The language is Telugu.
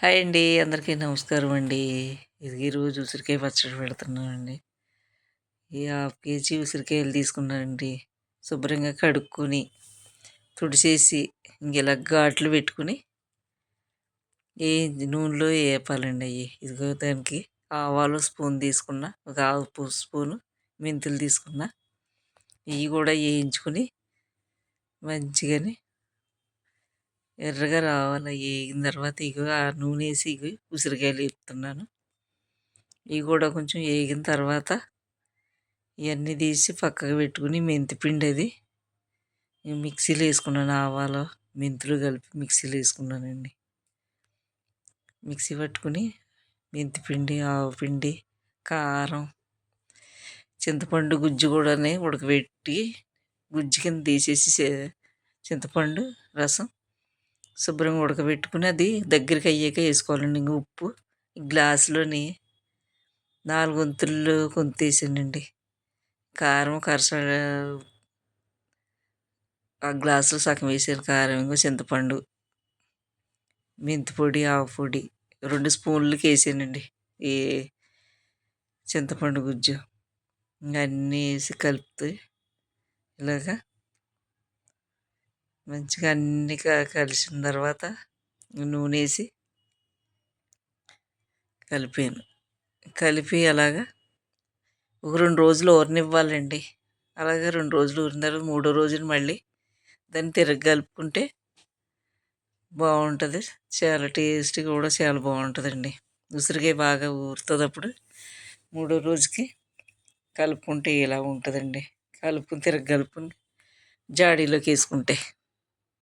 హాయ్ అండి. అందరికీ నమస్కారం అండి. ఈరోజు ఉసిరికాయ పచ్చడి పెడుతున్నానండి. ఈ హాఫ్ కేజీ ఉసిరికాయలు తీసుకున్నానండి. శుభ్రంగా కడుక్కొని, తుడిచేసి ఇంగిలా ఘాట్లు పెట్టుకొని నూనెలో ఏపాలండి అయ్యి. ఇదిగో దానికి ఆవాలు స్పూన్ తీసుకున్న, ఒక హాఫ్ స్పూను మెంతులు తీసుకున్న. ఇవి కూడా వేయించుకొని మంచిగాని ఎర్రగా రావాలి. వేగిన తర్వాత ఇగో ఆ నూనె వేసి ఇగో ఉసిరికాయలు వేపుతున్నాను. ఇవి కూడా కొంచెం వేగిన తర్వాత ఇవన్నీ తీసి పక్కకు పెట్టుకుని మెంతిపిండి అది మిక్సీలో వేసుకున్నాను. ఆవాలు మెంతులు కలిపి మిక్సీలో వేసుకున్నానండి. మిక్సీ పట్టుకుని మెంతిపిండి, ఆవపిండి, కారం, చింతపండు గుజ్జు కూడా ఉడకబెట్టి గుజ్జు కింద తీసేసి చింతపండు రసం శుభ్రంగా ఉడకబెట్టుకుని అది దగ్గరికి అయ్యాక వేసుకోవాలండి. ఇంక ఉప్పు గ్లాసులోని 4 వంతులు కొంతేసానండి. కారం ఆ గ్లాసులో సగం వేసాను కారం. ఇంకో చింతపండు, మెంతి పొడి, ఆవు పొడి 2 స్పూన్లకి వేసానండి. ఈ చింతపండు గుజ్జు ఇంకా అన్నీ వేసి కలిపితే ఇలాగా మంచిగా అన్నీ కలిసిన తర్వాత నూనె వేసి కలిపాను. కలిపి అలాగా ఒక 2 రోజులు ఊరనివ్వాలండి. అలాగే 2 రోజులు ఊరిన తర్వాత మూడో రోజున మళ్ళీ దాన్ని తిరగ కలుపుకుంటే బాగుంటుంది. చాలా టేస్ట్గా కూడా చాలా బాగుంటుందండి. ఉసిరికాయ బాగా ఊరుతుంది. అప్పుడు మూడో రోజుకి కలుపుకుంటే ఇలా ఉంటుందండి. కలుపుకుని తిరగ కలుపుకుని జాడీలోకి వేసుకుంటే